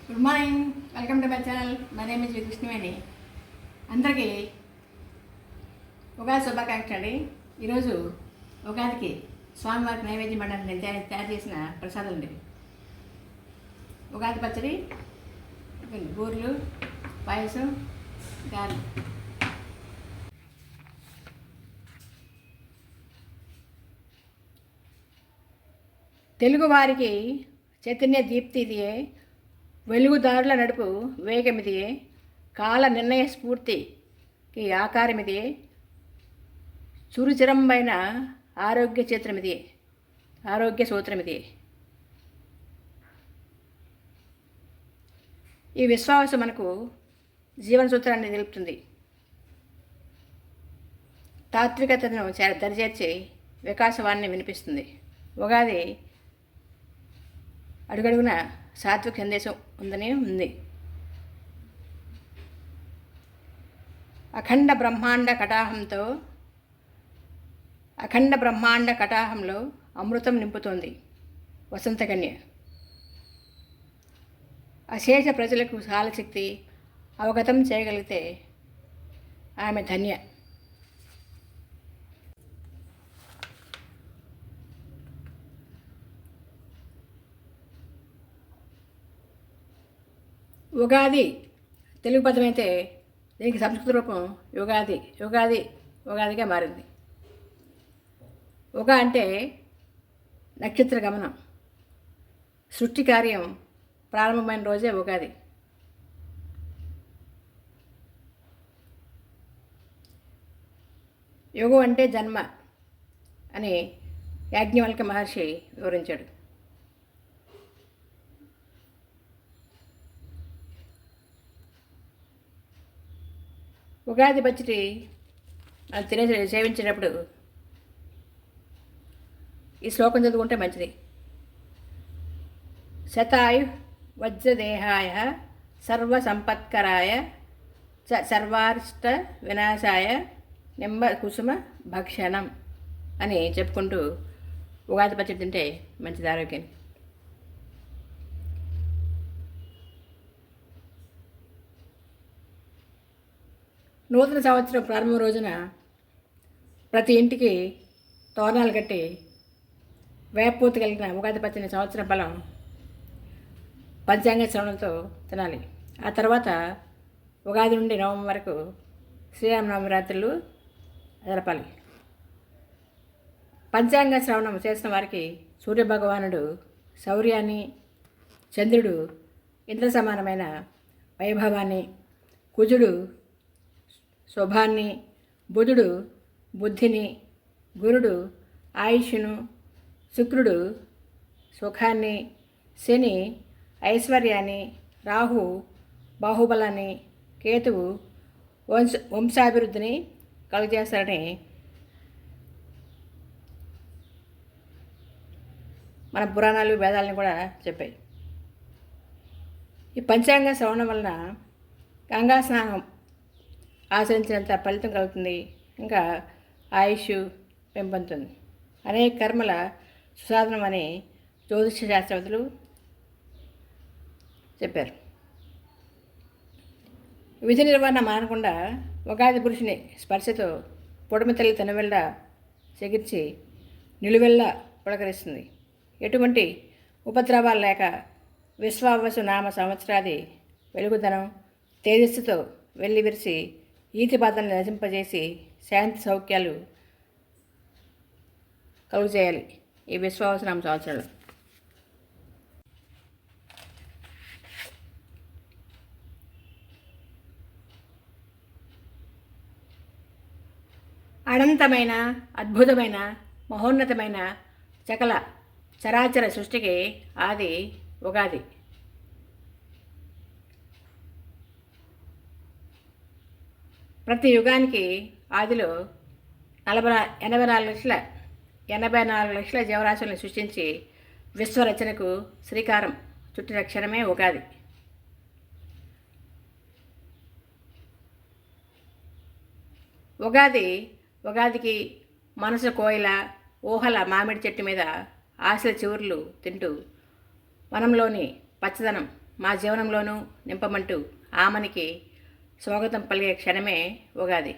Good morning, welcome to my channel. My name is Krishnaveni. అందరికీ ఉగాది శుభాకాంక్షలు అండి. ఈరోజు ఉగాదికి స్వామివారికి నైవేద్యం పడడానికి నేను తయారు చేసిన ప్రసాదం అండి. ఉగాది పచ్చడి, బూరెలు, పాయసం, గారెలు. తెలుగువారికి చైతన్య దీప్తిదియే, వెలుగుదారుల నడుపు వేగమిదియే, కాల నిర్ణయ స్ఫూర్తికి ఆకారమిదియే, చురుచిరంబైన ఆరోగ్య చిత్రమిదియే, ఆరోగ్య సూత్రమిదియే. ఈ విశ్వాసం మనకు జీవన సూత్రాన్ని తెలుపుతుంది. తాత్వికతను దరిచేర్చి వికాసవాన్ని వినిపిస్తుంది. ఉగాది అడుగడుగున సాత్విక సందేశం ఉందని ఉంది. అఖండ బ్రహ్మాండ కటాహంలో అమృతం నింపుతోంది వసంతకన్య. అశేష ప్రజలకు కాలశక్తి అవగతం చేయగలిగితే ఆమె ధన్య. ఉగాది తెలుగు పదమైతే దీనికి సంస్కృత రూపం యుగాదిగా మారింది. ఉగా అంటే నక్షత్ర గమనం. సృష్టి కార్యం ప్రారంభమైన రోజే ఉగాది. యుగం అంటే జన్మ అని యాజ్ఞవల్క్య మహర్షి వివరించాడు. ఉగాది పచ్చడి సేవించినప్పుడు ఈ శ్లోకం చదువుకుంటే మంచిది. శతాయు వజ్రదేహాయ సర్వసంపత్కరాయ సర్వారిష్ట వినాశాయ నింబ కుసుమ భక్షణం అని చెప్పుకుంటూ ఉగాది పచ్చడి తింటే మంచిది ఆరోగ్యం. నూతన సంవత్సరం ప్రారంభం రోజున ప్రతి ఇంటికి తోరణాలు కట్టి వేపపూత కలిగిన ఉగాది పచ్చని సంవత్సరం ఫలం పంచాంగ శ్రవణంతో తినాలి. ఆ తర్వాత ఉగాది నుండి నవమి వరకు శ్రీరామనవమి రాత్రులు జరపాలి. పంచాంగ శ్రవణం చేసిన వారికి సూర్యభగవానుడు శౌర్యాన్ని, చంద్రుడు ఇంద్ర సమానమైన వైభవాన్ని, కుజుడు శుభాన్ని, బుధుడు బుద్ధిని, గురుడు ఆయుష్ను, శుక్రుడు సుఖాన్ని, శని ఐశ్వర్యాన్ని, రాహు బాహుబలాన్ని, కేతువు వంశాభివృద్ధిని కలుగజేస్తారని మన పురాణాలు వేదాలను కూడా చెప్పాయి. ఈ పంచాంగ శ్రవణం వలన గంగా స్నానం ఆచరించినంత ఫలితం కలుగుతుంది. ఇంకా ఆయుష్ పెంపొందుతుంది. అనేక కర్మల సుసాధనం అని జ్యోతిష శాస్త్రవేత్తలు చెప్పారు. విధి నిర్వహణ మానకుండా ఉగాది పురుషుని స్పర్శతో పొడమి తల్లి తనవెళ్ళ చెగిర్చి నిలువెళ్ళ పులకరిస్తుంది. ఎటువంటి ఉపద్రవాలు లేక విశ్వావసు నామ సంవత్సరాది వెలుగుదనం తేజస్సుతో వెళ్ళి విరిసి ఈతి బాధలను నశింపజేసి శాంతి సౌఖ్యాలు కలుగు చేయాలి ఈ విశ్వావసనామ సంవత్సరంలో. అనంతమైన, అద్భుతమైన, మహోన్నతమైన సకల చరాచర సృష్టికి ఆది ఉగాది. ప్రతి యుగానికి ఆదిలో 84 లక్షల జీవరాశులను సృష్టించి విశ్వరచనకు శ్రీకారం చుట్టిన క్షణమే ఉగాది. ఉగాదికి మనసు కోయిల, ఊహల మామిడి చెట్టు మీద ఆశల చివుర్లు తింటూ వనంలోని పచ్చదనం మా జీవనంలోనూ నింపమంటూ ఆమెనికి స్వాగతం పలికే క్షణమే ఉగాది.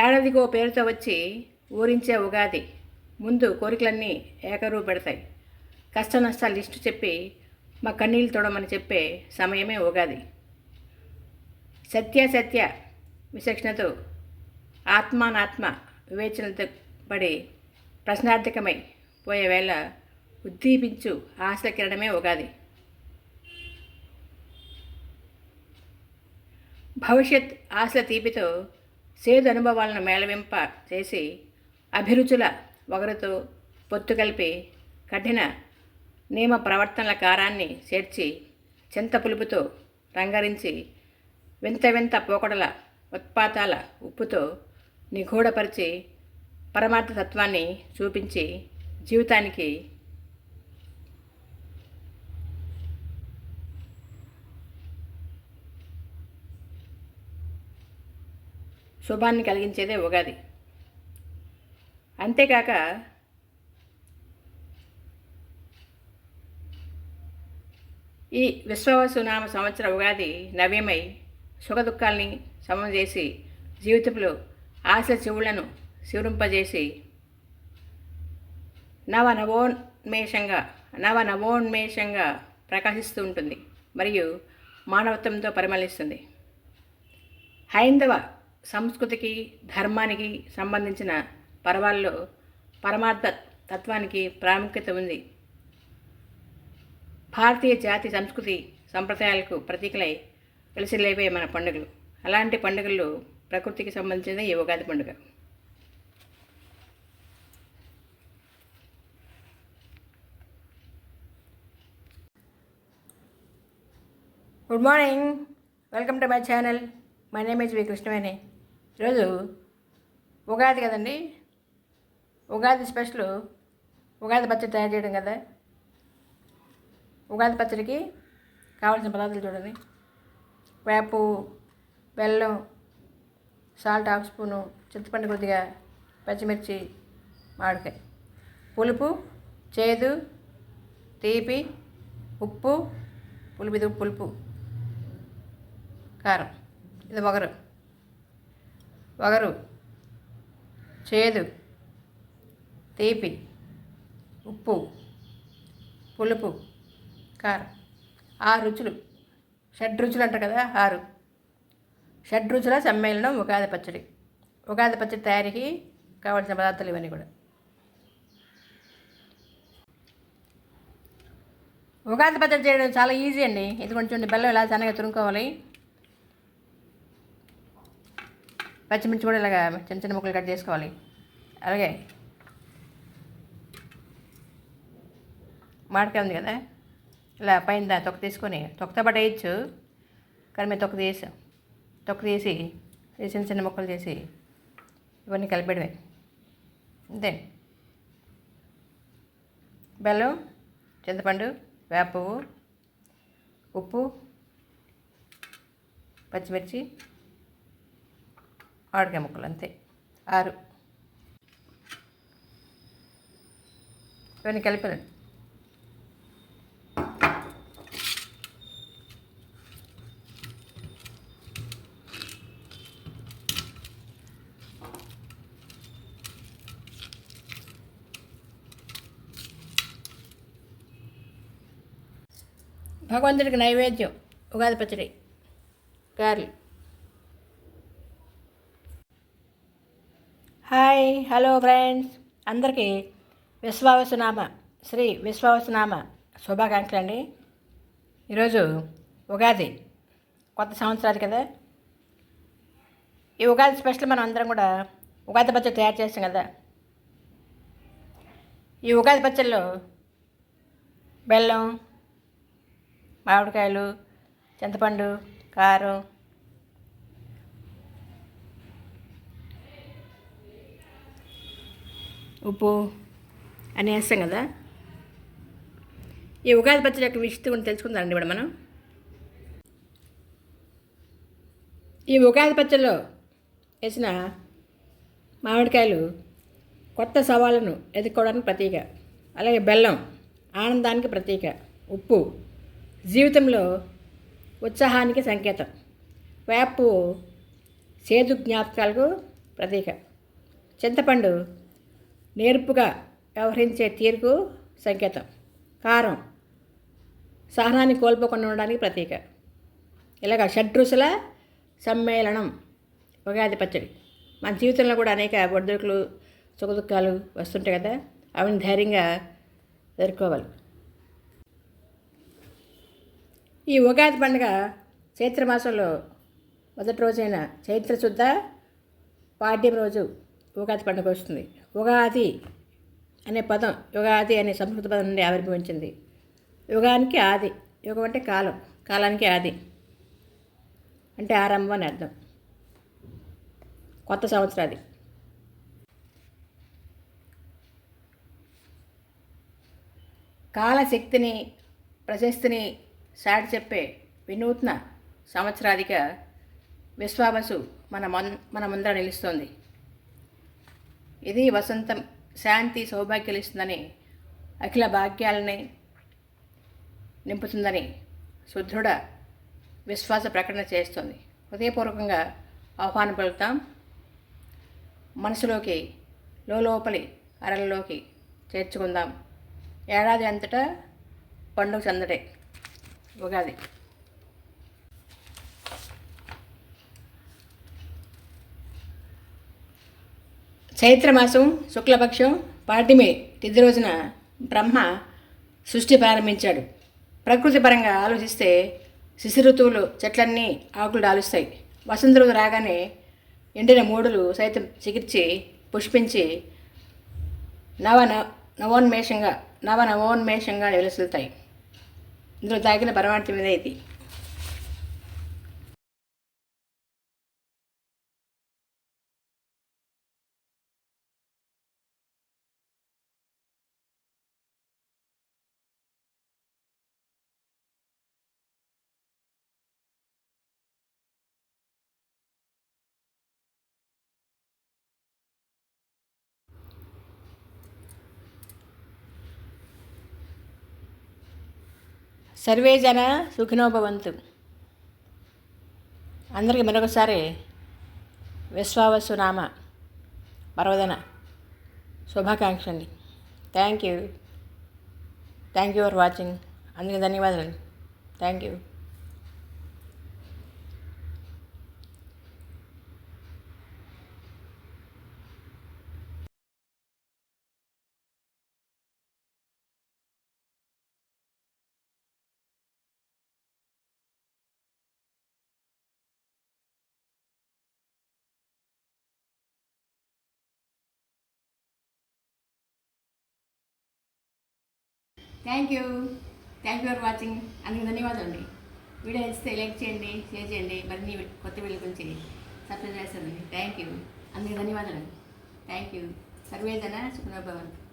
ఏడాదికో పేరుతో వచ్చి ఊరించే ఉగాది ముందు కోరికలన్నీ ఏకరువు పెడతాయి. కష్ట నష్టాల లిస్టు చెప్పి మా కన్నీళ్ళు తోడమని చెప్పే సమయమే ఉగాది. సత్య విచక్షణతో ఆత్మానాత్మ వివేచనతో పడి ప్రశ్నార్థకమై పోయే వేళ ఉద్దీపించు ఆశల కిరణమే ఉగాది. భవిష్యత్ ఆశల తీపితో సేదు అనుభవాలను మేళవింప చేసి అభిరుచుల వగరుతో పొత్తు కలిపి కఠిన నియమ ప్రవర్తనల కారాన్ని చేర్చి చింత పులుపుతో రంగరించి వింత పోకడల ఉత్పాతాల ఉప్పుతో నిగూఢపరిచి పరమార్థ తత్వాన్ని చూపించి జీవితానికి శుభాన్ని కలిగించేదే ఉగాది. అంతేకాక ఈ విశ్వవసునామ సంవత్సర ఉగాది నవ్యమై సుఖదుఖాల్ని సమం చేసి జీవితంలో ఆశ చెవులను శివరింపజేసి నవనవోన్మేషంగా ప్రకాశిస్తూ ఉంటుంది మరియు మానవత్వంతో పరిమళిస్తుంది. హైందవ సంస్కృతికి ధర్మానికి సంబంధించిన పర్వాల్లో పరమార్థ తత్వానికి ప్రాముఖ్యత ఉంది. భారతీయ జాతి సంస్కృతి సంప్రదాయాలకు ప్రతీకలై వెలిసిలేవే మన పండుగలు. అలాంటి పండుగల్లో ప్రకృతికి సంబంధించిన ఈ ఉగాది పండుగ. Good morning, welcome to my channel. My name is V Krishnaveni. ఈరోజు ఉగాది కదండి. ఉగాది స్పెషల్ ఉగాది పచ్చడి తయారు చేయడం కదా. ఉగాది పచ్చడికి కావాల్సిన పదార్థాలు చూడండి. వేపు, బెల్లం, సాల్ట్ హాఫ్ స్పూను, చింతపండు కొద్దిగా, పచ్చిమిర్చి, మామిడికాయ, పులుపు, చేదు, తీపి, ఉప్పు, పులుపు, కారం. ఇది వగరు, చేదు, తీపి, ఉప్పు, పులుపు, కారం. 6 రుచులు, షడ్రుచులు అంటారు కదా. 6 షడ్రుచుల సమ్మేళనం ఉగాది పచ్చడి. ఉగాది పచ్చడి తయారీకి కావాల్సిన పదార్థాలు ఇవన్నీ కూడా. ఉగాది పచ్చడి చేయడం చాలా ఈజీ అండి. ఇది కొంచెం బెల్లం ఇలా సన్నగా తురుముకోవాలి. పచ్చిమిర్చి కూడా ఇలాగా చిన్న ముక్కలు కట్ చేసుకోవాలి. అలాగే మామిడికాయ ఉంది కదా, ఇలా పైన తొక్క తీసుకొని, తొక్కతో పాటు వేయచ్చు కానీ మేము తొక్క తీసి చిన్న ముక్కలు చేసి ఇవన్నీ కలిపేయడమే అంతే. బెల్లం, చింతపండు, వేప పువ్వు, ఉప్పు, పచ్చిమిర్చి, మామిడికాయ ముక్కలు, అంతే. 6 ఇవన్నీ కలిపాను. భగవంతుడికి నైవేద్యం ఉగాది పచ్చడి, గారెలు. హాయ్, హలో ఫ్రెండ్స్, అందరికీ శ్రీ విశ్వావసునామ శుభాకాంక్షలు అండి. ఈరోజు ఉగాది, కొత్త సంవత్సరాలు కదా. ఈ ఉగాది స్పెషల్ మనం అందరం కూడా ఉగాది పచ్చడి తయారు చేస్తాం కదా. ఈ ఉగాది పచ్చడిలో బెల్లం, మామిడికాయలు, చింతపండు, కారం, ఉప్పు అని వేస్తాం కదా. ఈ ఉగాది పచ్చడి యొక్క విషయం తెలుసుకుందామండి ఇప్పుడు మనం. ఈ ఉగాది పచ్చడిలో వేసిన మామిడికాయలు కొత్త సవాళ్ళను ఎదుర్కోవడానికి ప్రతీక. అలాగే బెల్లం ఆనందానికి ప్రతీక. ఉప్పు జీవితంలో ఉత్సాహానికి సంకేతం. వేపు చేదు జ్ఞాపకాలకు ప్రతీక. చింతపండు నేర్పుగా వ్యవహరించే తీరుకు సంకేతం. కారం సహనాన్ని కోల్పోకుండా ఉండడానికి ప్రతీక. ఇలాగ షడ్రుచుల సమ్మేళనం ఉగాది పచ్చడి. మన జీవితంలో కూడా అనేక ఒడిదుడుకులు సుఖదుఖాలు వస్తుంటాయి కదా, అవన్నీ ధైర్యంగా ఎదుర్కోవాలి. ఈ ఉగాది పండుగ చైత్రమాసంలో మొదటి రోజైన చైత్రశుద్ధ పాడ్యం రోజు ఉగాది పండుగ వస్తుంది. ఉగాది అనే పదం యుగాది అనే సంస్కృత పదం నుండి ఆవిర్భవించింది. యుగానికి ఆది, యుగం అంటే కాలం, కాలానికి ఆది అంటే ఆరంభం అని అర్థం. కొత్త సంవత్సరాది. కాలశక్తిని ప్రశస్తిని సాటి చెప్పే వినూత్న సంవత్సరాదిగా విశ్వావసు మన ముందర నిలుస్తోంది. ఇది వసంతం శాంతి సౌభాగ్యాలు ఇస్తుందని, అఖిల భాగ్యాలని నింపుతుందని సుదృఢ విశ్వాస ప్రకటన చేస్తుంది. హృదయపూర్వకంగా ఆహ్వానం పలుకుతాం. మనసులోకి లోపలి అరలలోకి చేర్చుకుందాం. ఏడాది అంతటా పండుగ సందడే ఉగాది. చైత్రమాసం శుక్లపక్షం పాడ్యమి తిథి రోజున బ్రహ్మ సృష్టి ప్రారంభించాడు. ప్రకృతి పరంగా ఆలోచిస్తే శిశిఋతువులు చెట్లన్నీ ఆకులు డాలుస్తాయి. వసంత ఋతువు రాగానే ఎండిన మూడులు సైతం చికిర్చి పుష్పించి నవోన్మేషంగా వెలుసులుతాయి. ఇందులో తాగిన పరమార్థం ఇదే. ఇది సర్వే జన సుఖినో భవంతు. అందరికీ మరొకసారి విశ్వావసు నామ పర్వదిన శుభాకాంక్షలు. Thank you for watching. అందరికీ ధన్యవాదాలు. Thank you. For watching. అందరికీ ధన్యవాదాలు అండి. వీడియో నచ్చితే లైక్ చేయండి, షేర్ చేయండి. మరిన్ని కొత్త వీడియో గురించి సబ్స్క్రైబ్ చేస్తానండి. Thank you. అందరికీ ధన్యవాదాలు. Thank you. సర్వే జన సుఖినో భవంతు.